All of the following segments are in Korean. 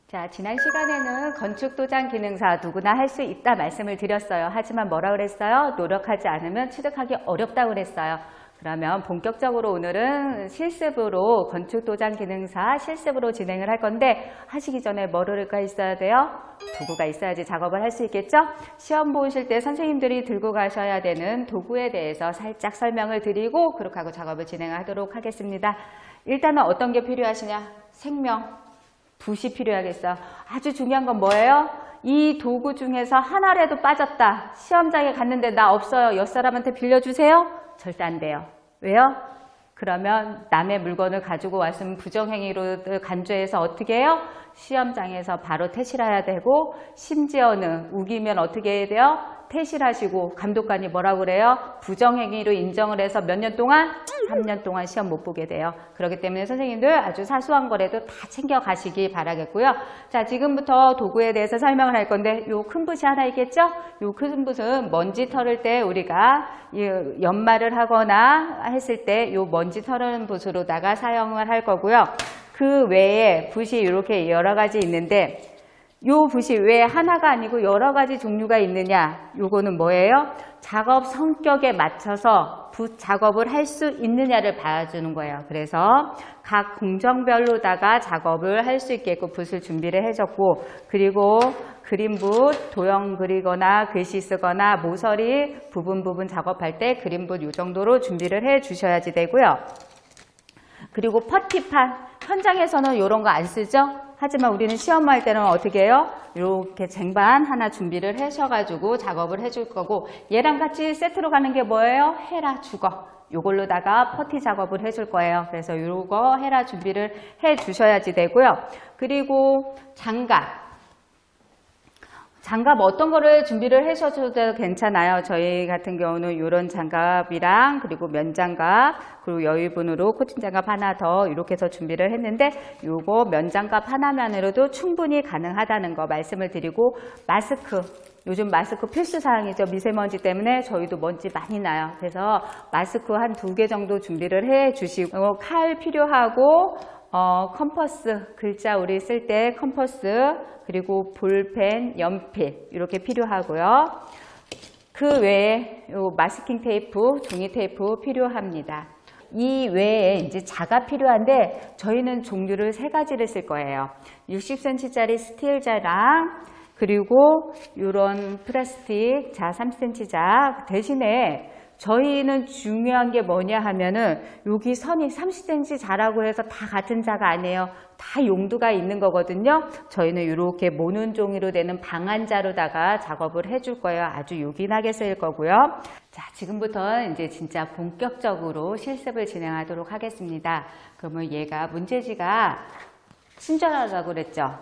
자, 지난 시간에는 건축도장 기능사 누구나 할 수 있다 말씀을 드렸어요. 하지만 뭐라 그랬어요? 노력하지 않으면 취득하기 어렵다고 그랬어요. 그러면 본격적으로 오늘은 실습으로 건축도장 기능사 실습으로 진행을 할 건데 하시기 전에 뭐가 있어야 돼요? 도구가 있어야지 작업을 할 수 있겠죠? 시험 보실 때 선생님들이 들고 가셔야 되는 도구에 대해서 살짝 설명을 드리고 그렇게 하고 작업을 진행하도록 하겠습니다. 일단은 어떤 게 필요하시냐? 생명. 붓이 필요하겠어요. 아주 중요한 건 뭐예요? 이 도구 중에서 하나라도 빠졌다. 시험장에 갔는데 나 없어요. 옆 사람한테 빌려주세요? 절대 안 돼요. 왜요? 그러면 남의 물건을 가지고 왔으면 부정행위로 간주해서 어떻게 해요? 시험장에서 바로 퇴실해야 되고 심지어는 우기면 어떻게 해야 돼요? 퇴실하시고 감독관이 뭐라고 그래요? 부정행위로 인정을 해서 몇 년 동안? 3년 동안 시험 못 보게 돼요. 그렇기 때문에 선생님들 아주 사소한 거라도 다 챙겨 가시기 바라겠고요. 자, 지금부터 도구에 대해서 설명을 할 건데 요 큰 붓이 하나 있겠죠? 요 큰 붓은 먼지 털을 때 우리가 연마를 하거나 했을 때 요 먼지 털은 붓으로다가 사용을 할 거고요. 그 외에 붓이 이렇게 여러 가지 있는데 요 붓이 왜 하나가 아니고 여러 가지 종류가 있느냐? 요거는 뭐예요? 작업 성격에 맞춰서 붓 작업을 할 수 있느냐를 봐주는 거예요. 그래서 각 공정별로다가 작업을 할 수 있게끔 붓을 준비를 해줬고 그리고 그림붓, 도형 그리거나 글씨 쓰거나 모서리 부분 작업할 때 그림붓 요 정도로 준비를 해 주셔야지 되고요. 그리고 퍼티판, 현장에서는 이런 거 안 쓰죠? 하지만 우리는 시험할 때는 어떻게 해요? 이렇게 쟁반 하나 준비를 하셔가지고 작업을 해줄 거고 얘랑 같이 세트로 가는 게 뭐예요? 헤라 주거. 요걸로다가 퍼티 작업을 해줄 거예요. 그래서 요거 헤라 준비를 해 주셔야지 되고요. 그리고 장갑 어떤 거를 준비를 하셔도 괜찮아요. 저희 같은 경우는 이런 장갑이랑 그리고 면장갑 그리고 여유분으로 코팅 장갑 하나 더 이렇게 해서 준비를 했는데 요거 면장갑 하나만으로도 충분히 가능하다는 거 말씀을 드리고 마스크 요즘 마스크 필수 사항이죠. 미세먼지 때문에 저희도 먼지 많이 나요. 그래서 마스크 한 2개 정도 준비를 해 주시고 칼 필요하고 컴퍼스 글자 우리 쓸 때 컴퍼스 그리고 볼펜, 연필 이렇게 필요하고요. 그 외에 요 마스킹 테이프, 종이 테이프 필요합니다. 이 외에 이제 자가 필요한데 저희는 종류를 3가지를 쓸 거예요. 60cm짜리 스틸 자랑 그리고 이런 플라스틱 자 3cm 자 대신에 저희는 중요한 게 뭐냐 하면은 여기 선이 30cm 자라고 해서 다 같은 자가 아니에요. 다 용도가 있는 거거든요. 저희는 이렇게 모는 종이로 되는 방한자로다가 작업을 해줄 거예요. 아주 요긴하게 쓰일 거고요. 자, 지금부터 이제 진짜 본격적으로 실습을 진행하도록 하겠습니다. 그러면 얘가 문제지가 친절하다고 그랬죠.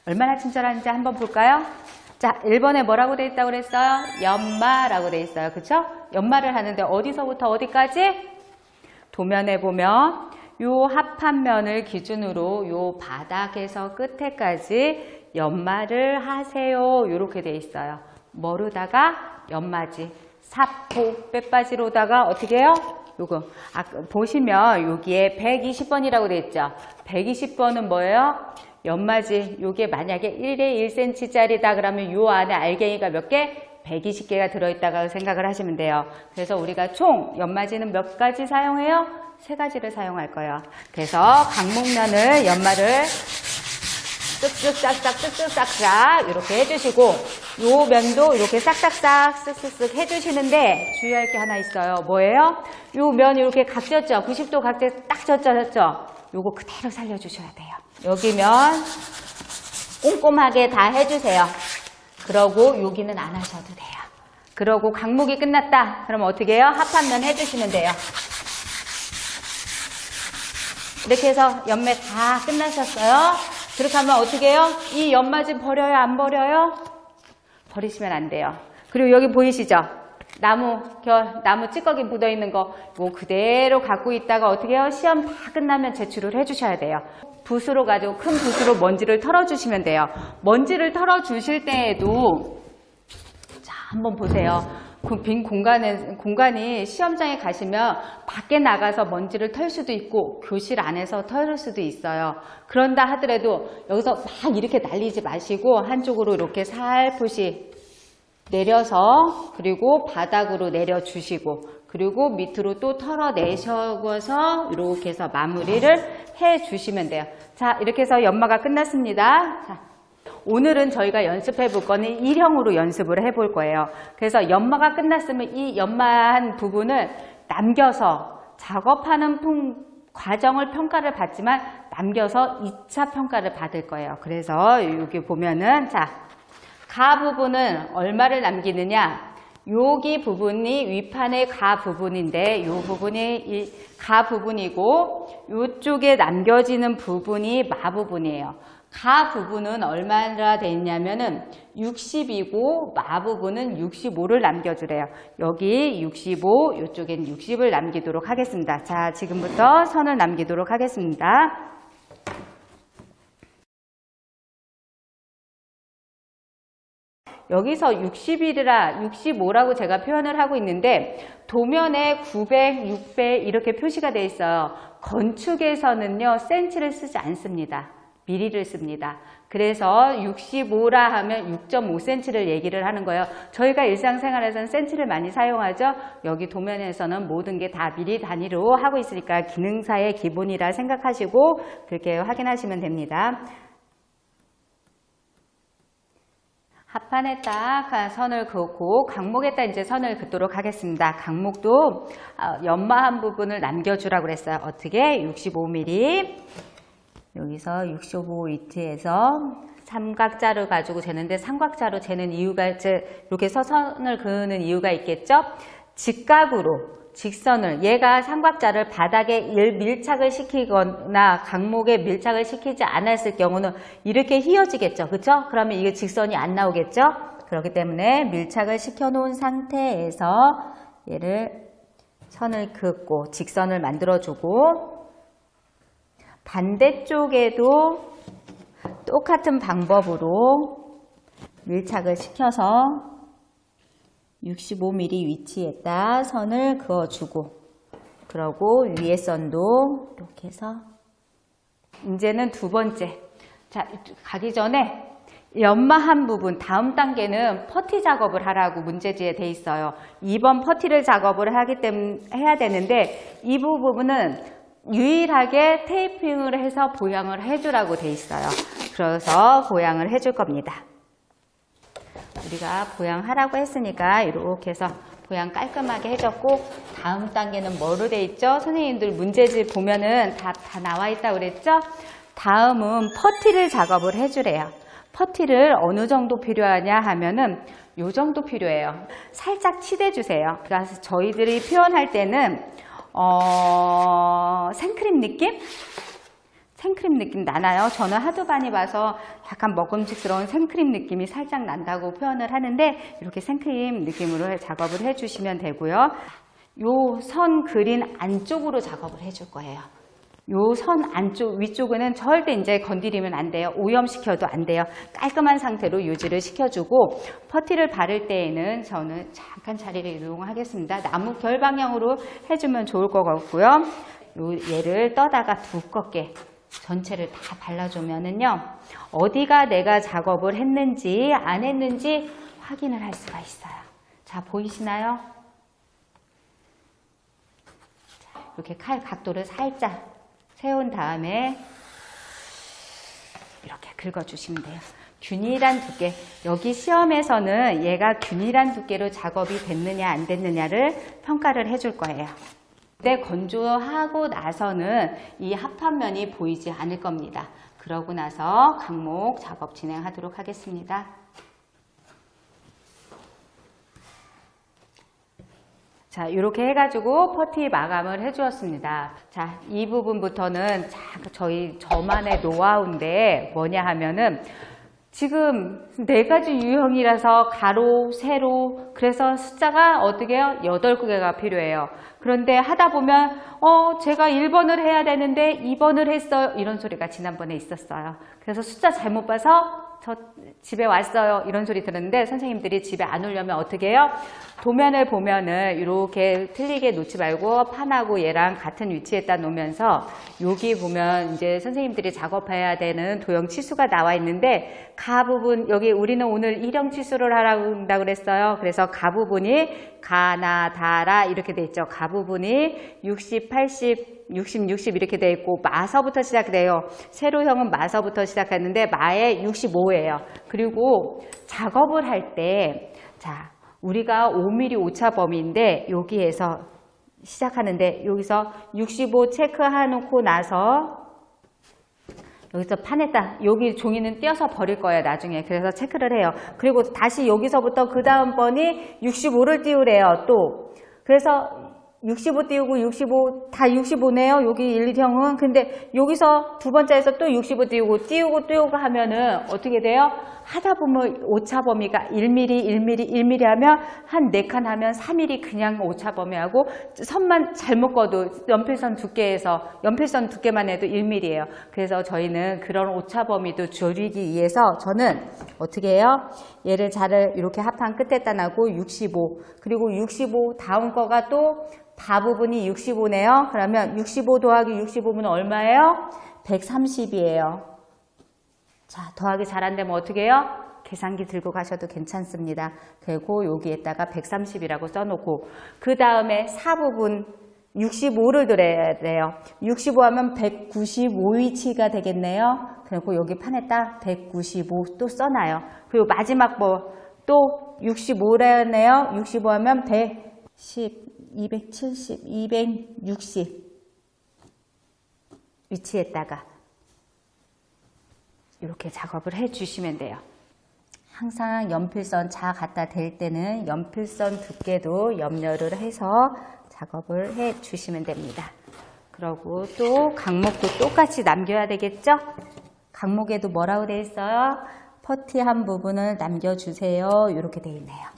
얼마나 친절한지 한번 볼까요? 자, 1번에 뭐라고 돼 있다고 그랬어요? 연마라고 돼 있어요. 그쵸? 연마를 하는데 어디서부터 어디까지? 도면에 보면 요 합판면을 기준으로 요 바닥에서 끝에까지 연마를 하세요. 이렇게 돼 있어요. 뭐로다가? 연마지. 사포, 빼빠지로다가 어떻게 해요? 요거. 보시면 여기에 120번이라고 돼 있죠? 120번은 뭐예요? 연마지. 요게 만약에 1에 1cm짜리다 그러면 요 안에 알갱이가 몇 개? 120개가 들어있다고 생각을 하시면 돼요. 그래서 우리가 총 연마지는 몇 가지 사용해요? 3가지를 사용할 거예요. 그래서 강목면을 연마를 쓱쓱 이렇게 해주시고 요 면도 이렇게 싹싹싹 쓱쓱쓱 해주시는데 주의할 게 하나 있어요. 뭐예요? 요 면 이렇게 각졌죠? 90도 각져 딱 졌죠? 요거 그대로 살려주셔야 돼요. 여기면 꼼꼼하게 다 해주세요. 그러고 여기는 안 하셔도 돼요. 그러고 강목이 끝났다. 그럼 어떻게 해요? 합판면 해주시면 돼요. 이렇게 해서 연매 다 끝나셨어요. 그렇게 하면 어떻게 해요? 이 연마지 버려요? 안 버려요? 버리시면 안 돼요. 그리고 여기 보이시죠? 나무 찌꺼기 묻어있는 거 이거 그대로 갖고 있다가 어떻게 해요? 시험 다 끝나면 제출을 해주셔야 돼요. 붓으로 가지고 큰 붓으로 먼지를 털어주시면 돼요. 먼지를 털어주실 때에도 자 한번 보세요. 그 빈 공간이 시험장에 가시면 밖에 나가서 먼지를 털 수도 있고 교실 안에서 털 수도 있어요. 그런다 하더라도 여기서 막 이렇게 날리지 마시고 한쪽으로 이렇게 살포시 내려서 그리고 바닥으로 내려주시고 그리고 밑으로 또 털어내셔서 이렇게 해서 마무리를 해주시면 돼요. 자, 이렇게 해서 연마가 끝났습니다. 자, 오늘은 저희가 연습해 볼 거는 일형으로 연습을 해 볼 거예요. 그래서 연마가 끝났으면 이 연마한 부분을 남겨서 작업하는 과정을 평가를 받지만 남겨서 2차 평가를 받을 거예요. 그래서 여기 보면은 자, 가 부분은 얼마를 남기느냐? 여기 부분이 위판의 가 부분인데 이 부분이 가 부분이고 이쪽에 남겨지는 부분이 마 부분이에요. 가 부분은 얼마나 돼 있냐면은 60이고 마 부분은 65를 남겨주래요. 여기 65, 이쪽엔 60을 남기도록 하겠습니다. 자, 지금부터 선을 남기도록 하겠습니다. 여기서 60이라 65라고 제가 표현을 하고 있는데 도면에 900, 600 이렇게 표시가 되어 있어요. 건축에서는요, 센치를 쓰지 않습니다. 미리를 씁니다. 그래서 65라 하면 6.5cm를 얘기를 하는 거예요. 저희가 일상생활에서는 센치를 많이 사용하죠. 여기 도면에서는 모든 게 다 미리 단위로 하고 있으니까 기능사의 기본이라 생각하시고 그렇게 확인하시면 됩니다. 합판에 딱 선을 그었고 강목에다 이제 선을 긋도록 하겠습니다. 강목도 연마한 부분을 남겨주라고 그랬어요. 어떻게? 65mm. 여기서 65위치에서 삼각자를 가지고 재는데 삼각자로 재는 이유가 이렇게 선을 그는 이유가 있겠죠? 직각으로 직선을 얘가 삼각자를 바닥에 밀착을 시키거나 강목에 밀착을 시키지 않았을 경우는 이렇게 휘어지겠죠. 그렇죠? 그러면 이게 직선이 안 나오겠죠? 그렇기 때문에 밀착을 시켜 놓은 상태에서 얘를 선을 긋고 직선을 만들어 주고 반대쪽에도 똑같은 방법으로 밀착을 시켜서 65mm 위치에다 선을 그어주고 그러고 위에 선도 이렇게 해서 이제는 두 번째 자 가기 전에 연마한 부분 다음 단계는 퍼티 작업을 하라고 문제지에 돼 있어요. 2번 퍼티를 작업을 해야 되는데 이 부분은 유일하게 테이핑을 해서 보양을 해주라고 돼 있어요. 그래서 보양을 해줄 겁니다. 우리가 보양하라고 했으니까 이렇게 해서 보양 깔끔하게 해줬고 다음 단계는 뭐로 돼 있죠? 선생님들 문제집 보면은 다 나와 있다고 그랬죠? 다음은 퍼티를 작업을 해주래요. 퍼티를 어느 정도 필요하냐 하면은 요 정도 필요해요. 살짝 치대주세요. 그래서 저희들이 표현할 때는 생크림 느낌? 생크림 느낌 나나요? 저는 하도 많이 봐서 약간 먹음직스러운 생크림 느낌이 살짝 난다고 표현을 하는데 이렇게 생크림 느낌으로 작업을 해주시면 되고요. 요 선 그린 안쪽으로 작업을 해줄 거예요. 요 선 안쪽, 위쪽은 절대 이제 건드리면 안 돼요. 오염시켜도 안 돼요. 깔끔한 상태로 유지를 시켜주고 퍼티를 바를 때에는 저는 잠깐 자리를 이동하겠습니다. 나무 결 방향으로 해주면 좋을 것 같고요. 얘를 떠다가 두껍게 전체를 다 발라주면은요. 어디가 내가 작업을 했는지 안 했는지 확인을 할 수가 있어요. 자, 보이시나요? 자, 이렇게 칼 각도를 살짝 세운 다음에 이렇게 긁어주시면 돼요. 균일한 두께. 여기 시험에서는 얘가 균일한 두께로 작업이 됐느냐 안 됐느냐를 평가를 해줄 거예요. 근데 건조하고 나서는 이 합판면이 보이지 않을 겁니다. 그러고 나서 강목 작업 진행하도록 하겠습니다. 자, 이렇게 해가지고 퍼티 마감을 해주었습니다. 자, 이 부분부터는 저만의 노하우인데 뭐냐 하면은 지금 4가지 유형이라서 가로, 세로, 그래서 숫자가 어떻게 해요? 8개가 필요해요. 그런데 하다 보면 제가 1번을 해야 되는데 2번을 했어요. 이런 소리가 지난번에 있었어요. 그래서 숫자 잘못 봐서 저 집에 왔어요. 이런 소리 들었는데 선생님들이 집에 안 오려면 어떻게 해요? 도면을 보면은 이렇게 틀리게 놓지 말고 판하고 얘랑 같은 위치에다 놓으면서 여기 보면 이제 선생님들이 작업해야 되는 도형 치수가 나와 있는데 가 부분, 여기 우리는 오늘 일형 치수를 하라고 한다고 그랬어요. 그래서 가 부분이 가나 다라 이렇게 돼 있죠. 가 부분이 60, 80, 60, 60 이렇게 돼 있고 마서부터 시작돼요. 세로형은 마서부터 시작하는데 마에 65예요. 그리고 작업을 할 때 자, 우리가 5mm 오차 범위인데 여기에서 시작하는데 여기서 65 체크해놓고 나서 여기서 판에다 여기 종이는 떼어서 버릴 거예요 나중에. 그래서 체크를 해요. 그리고 다시 여기서부터 그 다음 번이 65를 띄우래요 또. 그래서 65 띄우고 65 다 65네요 여기 1형은. 근데 여기서 두 번째에서 또 65 띄우고 하면은 어떻게 돼요? 하다 보면 오차 범위가 1mm, 1mm, 1mm 하면 한 4칸 하면 3mm 그냥 오차 범위하고 선만 잘못 꺼도 연필선 두께에서 연필선 두께만 해도 1mm예요. 그래서 저희는 그런 오차 범위도 줄이기 위해서 저는 어떻게 해요? 얘를 자를 이렇게 합판 끝에다 놔고 65 그리고 65 다음 거가 또 바 부분이 65네요. 그러면 65 더하기 65는 얼마예요? 130이에요. 자, 더하기 잘 안 되면 어떻게 해요? 계산기 들고 가셔도 괜찮습니다. 그리고 여기에다가 130이라고 써놓고 그 다음에 사 부분 65를 들어야 돼요. 65 하면 195위치가 되겠네요. 그리고 여기 판에다 195 또 써놔요. 그리고 마지막 또 65래네요. 65 하면 110, 270, 260 위치에다가 이렇게 작업을 해 주시면 돼요. 항상 연필선 자 갖다 댈 때는 연필선 두께도 염려를 해서 작업을 해 주시면 됩니다. 그리고 또 각목도 똑같이 남겨야 되겠죠? 각목에도 뭐라고 되어 있어요? 퍼티한 부분을 남겨주세요. 이렇게 되어 있네요.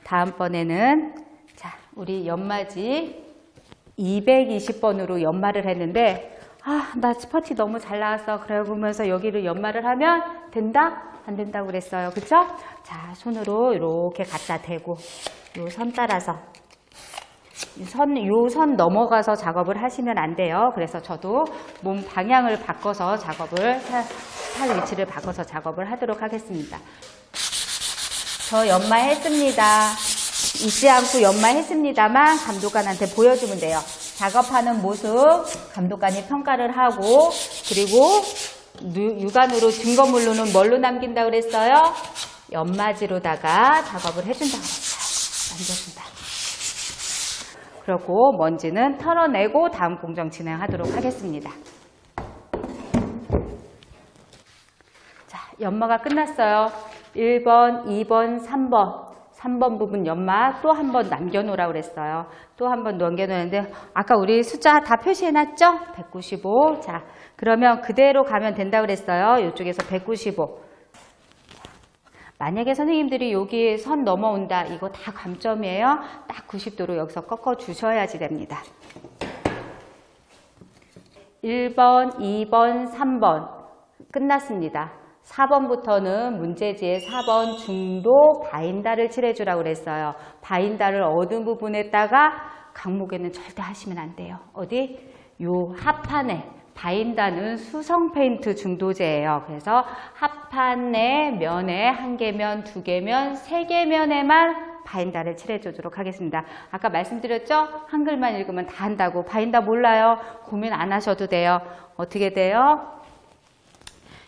다음번에는 자, 우리 연마지 220번으로 연마를 했는데 나 퍼티 너무 잘 나왔어. 그러면서 여기를 연마를 하면 된다? 안 된다고 그랬어요. 그쵸? 자, 손으로 이렇게 갖다 대고 요 선 따라서 요 선 넘어가서 작업을 하시면 안 돼요. 그래서 저도 몸 방향을 바꿔서 작업을 팔 위치를 바꿔서 작업을 하도록 하겠습니다. 저 연마했습니다. 잊지 않고 연마했습니다만 감독관한테 보여주면 돼요. 작업하는 모습 감독관이 평가를 하고 그리고 육안으로 증거물로는 뭘로 남긴다고 그랬어요? 연마지로다가 작업을 해준다고 그랬어요. 남겨준다. 그리고 먼지는 털어내고 다음 공정 진행하도록 하겠습니다. 자, 연마가 끝났어요. 1번, 2번, 3번. 3번 부분 연마 또 한 번 남겨놓으라고 그랬어요. 또 한 번 남겨놓는데 아까 우리 숫자 다 표시해놨죠? 195. 자, 그러면 그대로 가면 된다고 그랬어요. 이쪽에서 195. 만약에 선생님들이 여기 선 넘어온다. 이거 다 감점이에요. 딱 90도로 여기서 꺾어 주셔야지 됩니다. 1번, 2번, 3번 끝났습니다. 4번부터는 문제지에 4번 중도 바인다를 칠해주라고 그랬어요. 바인다를 어두운 부분에다가 각목에는 절대 하시면 안 돼요. 어디? 요 합판에 바인다는 수성 페인트 중도제예요. 그래서 합판의 면에 1개면, 2개면, 3개면에만 바인다를 칠해주도록 하겠습니다. 아까 말씀드렸죠? 한글만 읽으면 다 한다고. 바인다 몰라요? 고민 안 하셔도 돼요. 어떻게 돼요?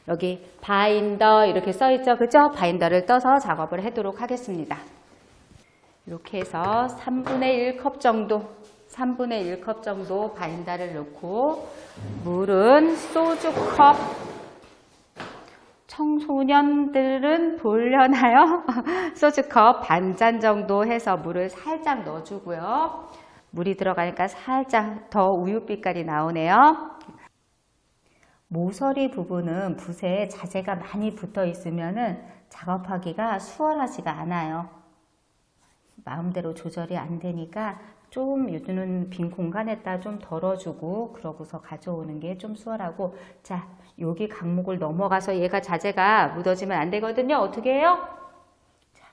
여기 바인더 이렇게 써있죠? 그죠? 바인더를 떠서 작업을 하도록 하겠습니다. 이렇게 해서 3분의 1컵 정도 3분의 1컵 정도 바인더를 넣고 물은 소주컵 청소년들은 보려나요? 소주컵 반잔 정도 해서 물을 살짝 넣어주고요. 물이 들어가니까 살짝 더 우유빛깔이 나오네요. 모서리 부분은 붓에 자재가 많이 붙어 있으면 작업하기가 수월하지가 않아요. 마음대로 조절이 안 되니까 좀 요즘은 빈 공간에다 좀 덜어주고 그러고서 가져오는 게 좀 수월하고, 자, 여기 강목을 넘어가서 얘가 자재가 묻어지면 안 되거든요. 어떻게 해요? 자,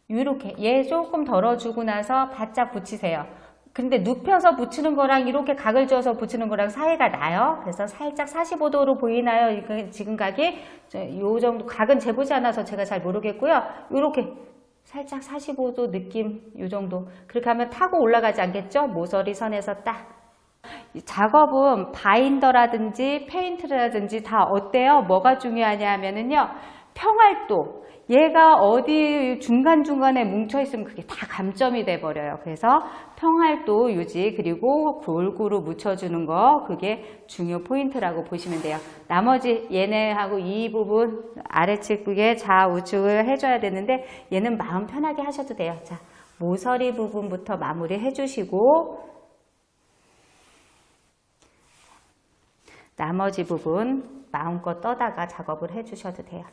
이렇게 얘 조금 덜어주고 나서 바짝 붙이세요. 근데 눕혀서 붙이는 거랑 이렇게 각을 지어서 붙이는 거랑 사이가 나요. 그래서 살짝 45도로 보이나요? 지금 각이? 요 정도, 각은 재보지 않아서 제가 잘 모르겠고요. 이렇게 살짝 45도 느낌, 요 정도. 그렇게 하면 타고 올라가지 않겠죠? 모서리 선에서 딱. 작업은 바인더라든지 페인트라든지 다 어때요? 뭐가 중요하냐 하면은요, 평활도. 얘가 어디 중간중간에 뭉쳐있으면 그게 다 감점이 돼버려요. 그래서 평활도 유지, 그리고 골고루 묻혀주는 거, 그게 중요 포인트라고 보시면 돼요. 나머지 얘네하고 이 부분 아래측에 좌우측을 해줘야 되는데 얘는 마음 편하게 하셔도 돼요. 자, 모서리 부분부터 마무리 해주시고 나머지 부분 마음껏 떠다가 작업을 해주셔도 돼요.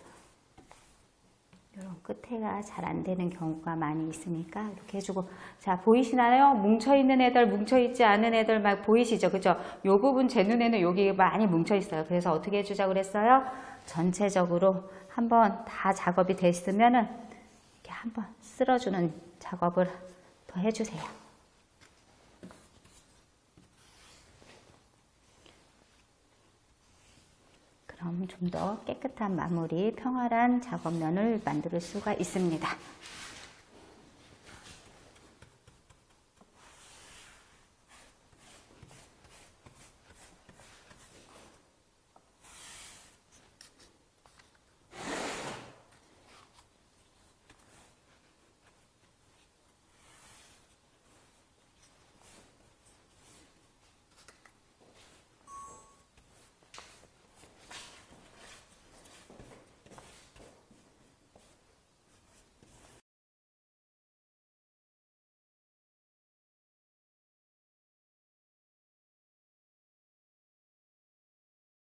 이런 끝에가 잘 안 되는 경우가 많이 있으니까 이렇게 해주고, 자, 보이시나요? 뭉쳐있는 애들, 뭉쳐있지 않은 애들 막 보이시죠? 그죠? 요 부분 제 눈에는 여기 많이 뭉쳐있어요. 그래서 어떻게 해주자고 그랬어요? 전체적으로 한번 다 작업이 됐으면은 이렇게 한번 쓸어주는 작업을 더 해주세요. 그럼 좀 더 깨끗한 마무리, 평활한 작업면을 만들 수가 있습니다.